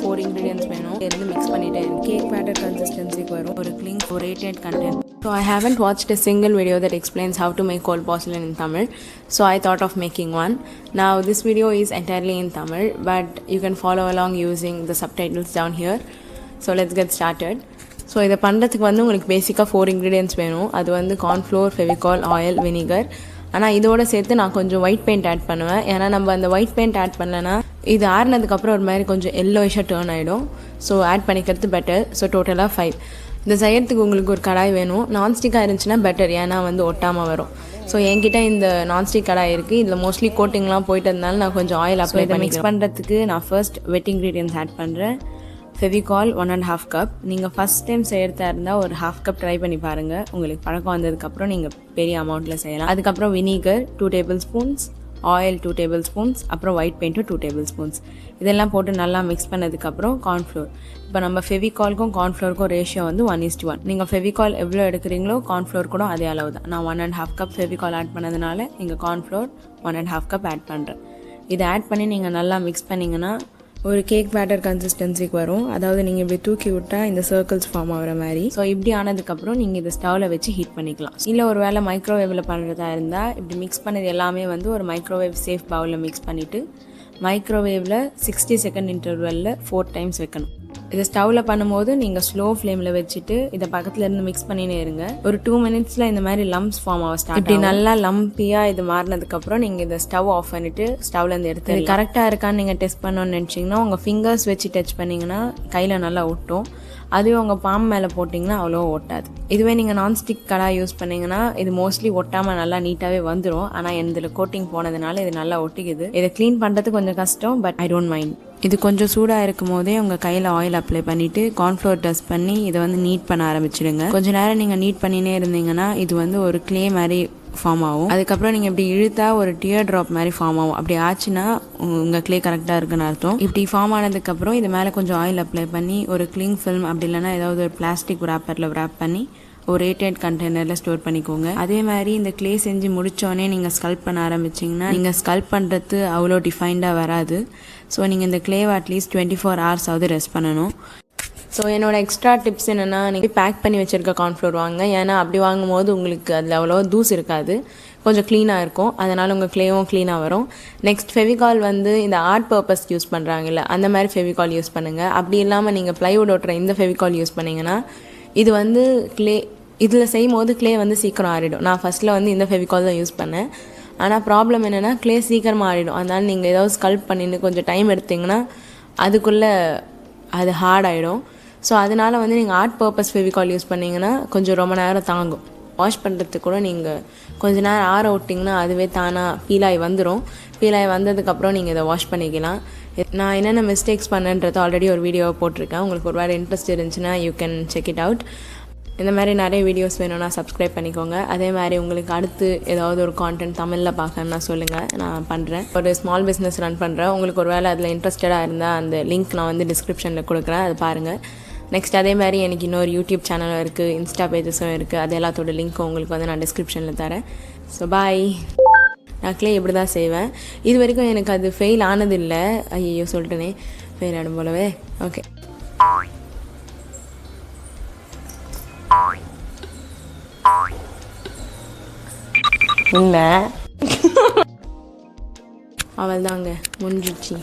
4 ingredients வேணும். இருந்து mix பண்ணிட்டேன். Cake batter consistency வரும். ஒரு clean rated content. So I haven't watched a single video that explains how to make cold porcelain in Tamil. So I thought of making one. Now this video is entirely in Tamil, but you can follow along using the subtitles down here. So let's get started. So இதை பண்ணுறதுக்கு வந்து உங்களுக்கு பேசிக்காக 4 ingredients வேணும். அது வந்து cornflour, Fevicol, oil, vinegar. ஆனால் இதோடு சேர்த்து நான் கொஞ்சம் ஒயிட் பெயிண்ட் ஆட் பண்ணுவேன். ஏன்னா நம்ம அந்த ஒயிட் பெயிண்ட் ஆட் பண்ணலைன்னா இது ஆறுனதுக்கப்புறம் ஒரு மாதிரி கொஞ்சம் எல்லோயிஷாக டேர்ன் ஆகிடும். ஸோ ஆட் பண்ணிக்கிறது பெட்டர். ஸோ டோட்டலாக 5. இந்த செய்யறதுக்கு உங்களுக்கு ஒரு கடாய் வேணும். நான்ஸ்டிக்காக இருந்துச்சுன்னா பெட்டர், ஏன்னா வந்து ஒட்டாமல் வரும். ஸோ என்கிட்ட இந்த நான்ஸ்டிக் கடாய் இருக்குது. இதில் மோஸ்ட்லி கோட்டிங்லாம் போயிட்டு இருந்தாலும் நான் கொஞ்சம் ஆயில் அப்ளை பண்ணி மிக்ஸ் பண்ணுறதுக்கு நான் ஃபர்ஸ்ட் வெட் இன்க்ரீடியன்ட்ஸ் ஆட் பண்ணுறேன். ஃபெவிகால் 1.5 கப். நீங்கள் ஃபஸ்ட் டைம் செய்கிறதா இருந்தால் ஒரு 1/2 கப் ட்ரை பண்ணி பாருங்கள். உங்களுக்கு பழக்கம் வந்ததுக்கப்புறம் நீங்கள் பெரிய அமௌண்ட்டில் செய்யலாம். அதுக்கப்புறம் vinegar 2 table spoons, oil 2 table spoons, அப்புறம் ஒயிட் பெயிண்ட்டும் 2 டேபிள் ஸ்பூன்ஸ். இதெல்லாம் போட்டு நல்லா மிக்ஸ் பண்ணதுக்கப்புறம் கார்ன்ஃப்ளோர். இப்போ நம்ம ஃபெவிகால்க்கும் கார்ன்ஃப்ளோருக்கும் ரேஷியோ வந்து 1:1. நீங்கள் ஃபெவிகால் எவ்வளோ எடுக்கிறீங்களோ கார்ன்ஃப்ளோர் கூட அதே அளவு தான். நான் 1.5 கப் ஃபெவிகால் ஆட் பண்ணதுனால இங்கே கார்ன்ஃப்ளோர் 1.5 கப் ஆட் பண்ணுறேன். இதை ஆட் பண்ணி நீங்கள் நல்லா மிக்ஸ் பண்ணிங்கன்னா ஒரு கேக் பேட்டர் கன்சிஸ்டன்சிக்கு வரும். அதாவது நீங்கள் இப்படி தூக்கி விட்டால் இந்த சர்க்கிள்ஸ் ஃபார்ம் ஆகிற மாதிரி. ஸோ இப்படி ஆனதுக்கப்புறம் நீங்கள் இதை ஸ்டவ்வில் வச்சு ஹீட் பண்ணிக்கலாம். இல்லை ஒரு வேளை மைக்ரோவேவில் பண்ணுறதா இருந்தால் இப்படி மிக்ஸ் பண்ணது எல்லாமே வந்து ஒரு மைக்ரோவேவ் சேஃப் பவுலில் மிக்ஸ் பண்ணிவிட்டு மைக்ரோவேவில் 60 செகண்ட் இன்டர்வெல்லில் 4 டைம்ஸ் வைக்கணும். இதை ஸ்டவ்வில் பண்ணும்போது நீங்கள் ஸ்லோ ஃப்ளேமில் வச்சுட்டு இதை பக்கத்தில் இருந்து மிக்ஸ் பண்ணினே இருங்க. ஒரு 2 மினிட்ஸில் இந்த மாதிரி லம்ப்ஸ் ஃபார்ம் ஆக ஸ்டார்ட். இப்படி நல்லா லம்பியாக இது மாறினதுக்கப்புறம் நீங்கள் இதை ஸ்டவ் ஆஃப் பண்ணிவிட்டு ஸ்டவ்லேருந்து எடுத்து இது கரெக்டாக இருக்கான்னு நீங்கள் டெஸ்ட் பண்ணணும்னு நினச்சிங்கன்னா உங்கள் ஃபிங்கர்ஸ் வச்சு டச் பண்ணிங்கன்னா கையில் நல்லா ஒட்டும். அதுவே உங்கள் பாம் மேலே போட்டிங்கன்னா அவ்வளோ ஒட்டாது. இதுவே நீங்கள் நான்ஸ்டிக் கடாய் யூஸ் பண்ணிங்கன்னா இது மோஸ்ட்லி ஒட்டாமல் நல்லா நீட்டாகவே வந்துடும். ஆனால் இதில் கோட்டிங் போனதுனால இது நல்லா ஒட்டிக்குது. இதை க்ளீன் பண்ணுறது கொஞ்சம் கஷ்டம், பட் ஐ டோன்ட் மைண்ட். இது கொஞ்சம் சூடாக இருக்கும் போதே உங்கள் கையில் ஆயில் அப்ளை பண்ணிவிட்டு கார்ன்ஃப்ளோர் டஸ்ட் பண்ணி இதை வந்து நீட் பண்ண ஆரம்பிச்சிடுங்க. கொஞ்சம் நேரம் நீங்கள் நீட் பண்ணினே இருந்தீங்கன்னா இது வந்து ஒரு க்ளே மாதிரி ஃபார்ம் ஆகும். அதுக்கப்புறம் நீங்கள் இப்படி இழுத்தா ஒரு டியர் ட்ராப் மாதிரி ஃபார்ம் ஆகும். அப்படி ஆச்சுன்னா உங்கள் க்ளே கரெக்டாக இருக்குன்னு அர்த்தம். இப்படி ஃபார்ம் ஆனதுக்கப்புறம் இது மேலே கொஞ்சம் ஆயில் அப்ளை பண்ணி ஒரு க்ளீங் ஃபில்ம் அப்படி இல்லைன்னா ஏதாவது ஒரு பிளாஸ்டிக் ரேப்பரில் ரேப் பண்ணி ஒரு ரேட்டட் கண்டெய்னரில் ஸ்டோர் பண்ணிக்கோங்க. அதே மாதிரி இந்த க்ளே செஞ்சு முடித்தோடனே நீங்கள் ஸ்கல்ப் பண்ண ஆரம்பிச்சிங்கன்னா நீங்கள் ஸ்கல்ப் பண்ணுறது அவ்வளோ டிஃபைன்டாக வராது. ஸோ நீங்கள் இந்த க்ளேவை அட்லீஸ்ட் 24 hours ஆகுது ரெஸ்ட் பண்ணணும். ஸோ என்னோட எக்ஸ்ட்ரா டிப்ஸ் என்னென்னா, நீங்கள் பேக் பண்ணி வச்சுருக்க கார்ன்ஃப்ளோர் வாங்க. ஏன்னா அப்படி வாங்கும்போது உங்களுக்கு அதில் அவ்வளோ தூசு இருக்காது, கொஞ்சம் க்ளீனாக இருக்கும். அதனால் உங்கள் க்ளேவும் க்ளீனாக வரும். நெக்ஸ்ட் ஃபெவிகால் வந்து இந்த ஆர்ட் பர்பஸ் யூஸ் பண்ணுறாங்கல்ல, அந்த மாதிரி ஃபெவிகால் யூஸ் பண்ணுங்கள். அப்படி இல்லாமல் நீங்கள் ப்ளைவுட் ஓட்டுற இந்த ஃபெவிகால் யூஸ் பண்ணிங்கன்னா இது வந்து க்ளே இதில் செய்யும் போது க்ளே வந்து சீக்கிரம் ஆறிடும். நான் ஃபஸ்ட்டில் வந்து இந்த ஃபெவிகால் தான் யூஸ் பண்ணேன். ஆனால் ப்ராப்ளம் என்னென்னா க்ளே சீக்கிரமாக ஆறிடும். அதனால் நீங்கள் ஏதாவது ஸ்கல்ப் பண்ணிட்டு கொஞ்சம் டைம் எடுத்திங்கன்னா அதுக்குள்ளே அது ஹார்ட் ஆகிடும். ஸோ அதனால் வந்து நீங்கள் ஆர்ட் பர்பஸ் ஃபெவிகால் யூஸ் பண்ணிங்கன்னா கொஞ்சம் ரொம்ப நேரம் தாங்கும். வாஷ் பண்ணுறதுக்கு கூட நீங்கள் கொஞ்சம் நேரம் ஆற விட்டிங்கன்னா அதுவே தானாக பீலாகி வந்துடும். பீலாகி வந்ததுக்கப்புறம் நீங்கள் இதை வாஷ் பண்ணிக்கலாம். நான் என்னென்ன மிஸ்டேக்ஸ் பண்ணேன்றது ஆல்ரெடி ஒரு வீடியோவை போட்டிருக்கேன். உங்களுக்கு ஒரு வேறு இன்ட்ரெஸ்ட் இருந்துச்சுன்னா you can check it out. இந்த மாதிரி நிறைய வீடியோஸ் வேணும்னா சப்ஸ்கிரைப் பண்ணிக்கோங்க. அதே மாதிரி உங்களுக்கு அடுத்து ஏதாவது ஒரு கான்டென்ட் தமிழில் பார்க்கணுன்னா சொல்லுங்கள், நான் பண்ணுறேன். ஒரு ஸ்மால் பிஸ்னஸ் ரன் பண்ணுறேன். உங்களுக்கு ஒரு வேளை அதில் இன்ட்ரெஸ்டடாக இருந்தால் அந்த லிங்க் நான் வந்து டிஸ்கிரிப்ஷனில் கொடுக்குறேன், அது பாருங்கள். நெக்ஸ்ட் அதே மாதிரி எனக்கு இன்னொரு யூடியூப் சேனலும் இருக்குது, இன்ஸ்டா பேஜஸும் இருக்குது. அது எல்லாத்தோட லிங்க்கும் உங்களுக்கு வந்து நான் டிஸ்கிரிப்ஷனில் தரேன். So bye. நான் க்ளே இப்படி தான் செய்வேன். இது வரைக்கும் எனக்கு அது ஃபெயில் ஆனதில்லை. ஐயோ சொல்லிட்டேனே, ஃபெயில் ஆடும் போலவே. ஓகே, இல்லை அவள் தாங்க முடிஞ்சிச்சு.